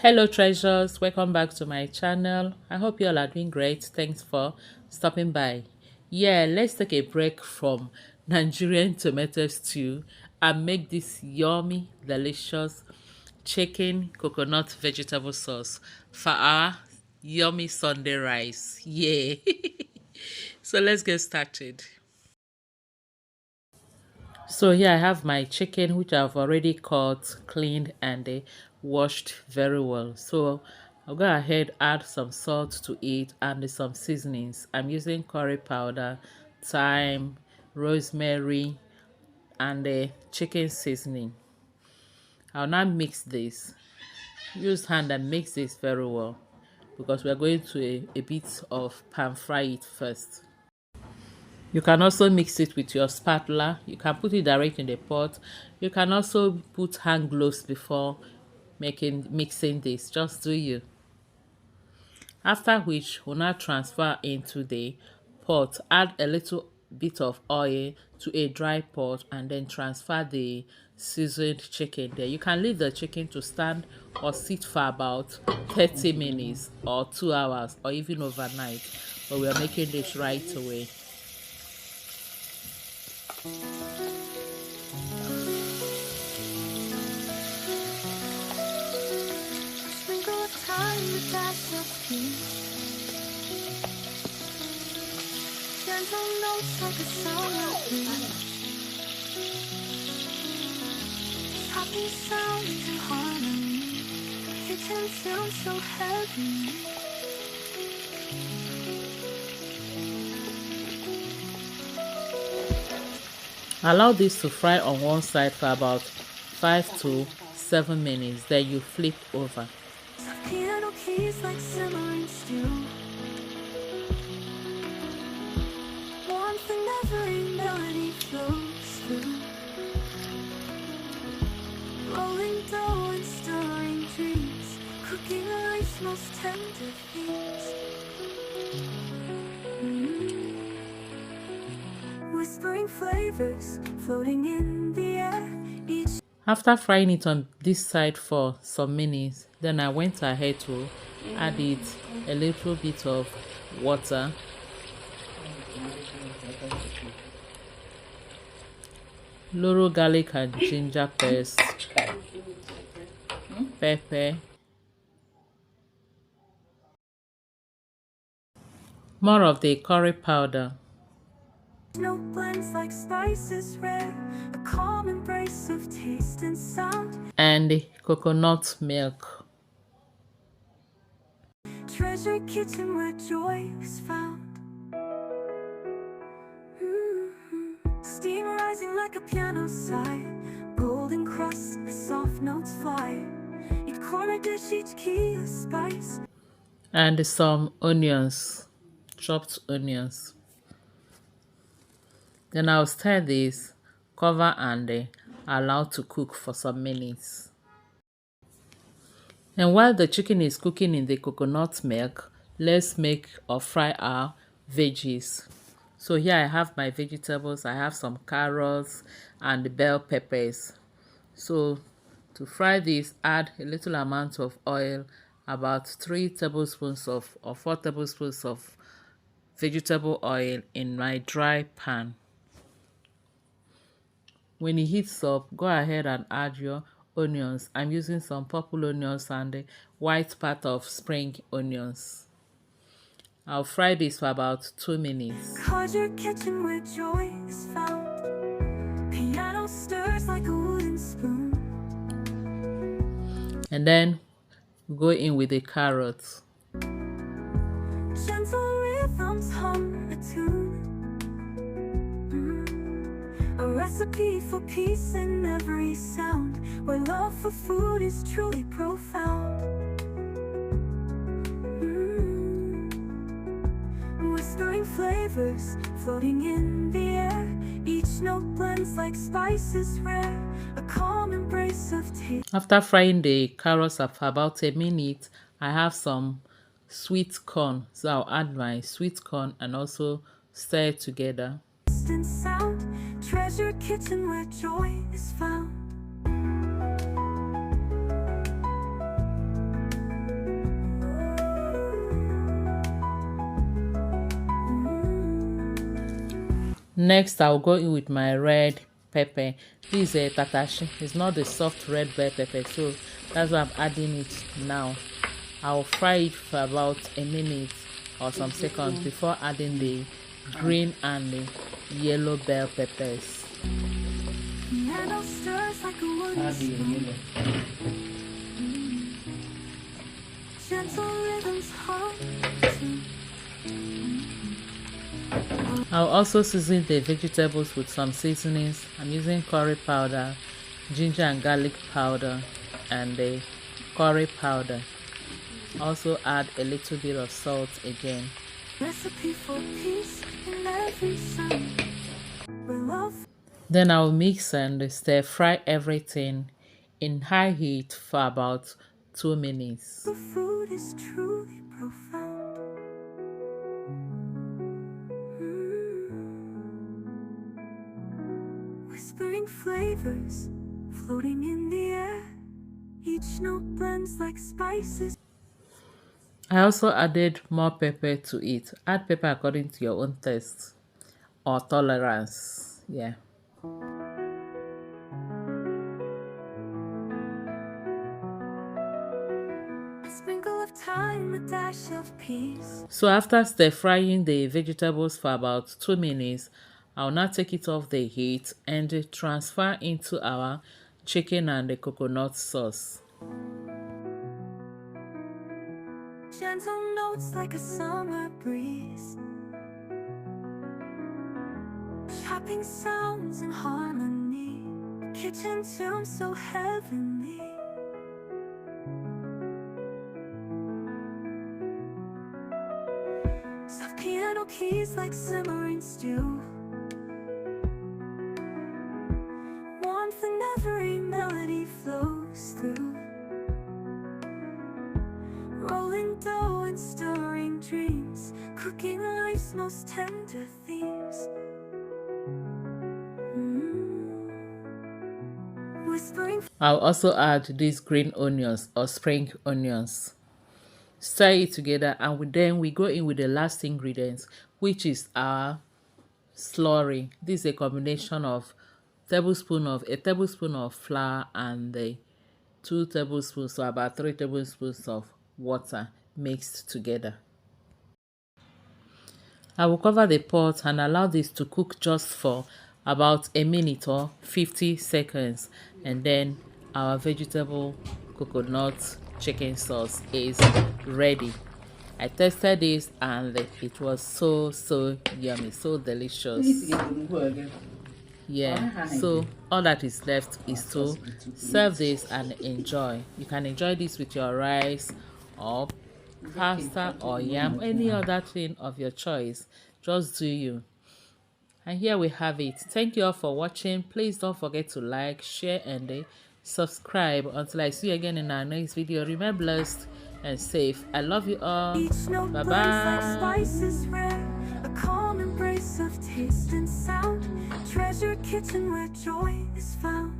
Hello treasures, welcome back to my channel. I hope you all are doing great. Thanks for stopping by. Yeah, let's take a break from Nigerian tomato stew and make this yummy delicious chicken coconut vegetable sauce for our yummy Sunday rice. Yeah. So let's get started. So here I have my chicken, which I've already cut, cleaned, and washed very well. So I'll go ahead, add some salt to it and some seasonings. I'm using curry powder, thyme, rosemary, and chicken seasoning. I'll now mix this. Use hand and mix this very well because we're going to a bit of pan fry it first. You can also mix it with your spatula. You can put it direct in the pot. You can also put hand gloves before mixing this. Just do you. After which, we'll now transfer into the pot. Add a little bit of oil to a dry pot and then transfer the seasoned chicken there. You can leave the chicken to stand or sit for about 30 minutes or 2 hours or even overnight. But we are making this right away. Gentle notes like a song of wind. Happy sounds in harmony. Kitchen feels so heavy. Allow this to fry on one side for about 5 to 7 minutes, then you flip over. Piano keys like simmering stew. Warmth and every melody flows through. Rolling dough and stirring dreams. Cooking life's most tender themes. Whispering flavors floating in the air. After frying it on this side for some minutes, then I went ahead to add it a little bit of water, Loro garlic and ginger paste, pepper, more of the curry powder, No blends like spices rare, a calm embrace of taste and sound. and coconut milk. Treasure kitchen where joy is found. Steam rising like a piano sigh. Golden crust, soft notes fly. Each corner dish, each key a spice. And some onions, chopped onions. Then I'll stir this, cover and allow to cook for some minutes. And while the chicken is cooking in the coconut milk, let's make or fry our veggies. So here I have my vegetables. I have some carrots and bell peppers. So to fry this, add a little amount of oil, about 3 tablespoons of or 4 tablespoons of vegetable oil in my dry pan. When it heats up, go ahead and add your onions. I'm using some purple onions and the white part of spring onions. I'll fry this for about 2 minutes. Cause your kitchen where joy is found. Piano stirs like a wooden spoon. And then go in with the carrots. Gentle rhythms hum a tune. A recipe for peace in every sound, where love for food is truly profound. Whispering flavors floating in the air. Each note blends like spices rare, a calm embrace of taste. After frying the carrots for about a minute, I have some sweet corn. So I'll add my sweet corn and also stir it together. And sound, treasure kitchen where joy is found. Next, I'll go in with my red pepper. This is a tatashi. It's not the soft red bell pepper, so that's why I'm adding it now. I'll fry it for about a minute or some seconds before adding the green and the yellow bell peppers. Piano stirs like a wooden spoon. Gentle rhythms hum too. I'll also season the vegetables with some seasonings. I'm using curry powder, ginger and garlic powder, and the curry powder. Also add a little bit of salt again. Recipe for peace in every sound. Where love Then I'll mix and stir fry everything in high heat for about 2 minutes. for food is truly profound. Whispering flavors floating in the air. Each note blends like spices. I also added more pepper to it. Add pepper according to your own taste or tolerance. Yeah. A sprinkle of thyme, a dash of peace. So after stir frying the vegetables for about 2 minutes, I'll now take it off the heat and transfer into our chicken and the coconut sauce. Gentle notes like a summer breeze. Chopping sounds in harmony. Kitchen tune so heavenly. Soft piano keys like simmering stew. Warmth in every melody flows through. Rolling dough and stirring dreams. Cooking life's most tender themes. Whispering I'll also add these green onions or spring onions. Stir it together and then we go in with the last ingredient, which is our slurry. This is a combination of a tablespoon of flour and the 2 tablespoons, so about 3 tablespoons of water mixed together. I will cover the pot and allow this to cook just for about a minute or 50 seconds, and then our vegetable coconut chicken sauce is ready. I tested this and it was so yummy, so delicious. Yeah, so all that is left is to serve this and enjoy. You can enjoy this with your rice or pasta or yam, any other thing of your choice. Just do you. And here we have it. Thank you all for watching. Please don't forget to like, share, and subscribe. Until I see you again in our next video, remain blessed and safe. I love you all. each note Bye blends like bye. spices rare. A calm embrace of taste and sound. Treasure kitchen where joy is found.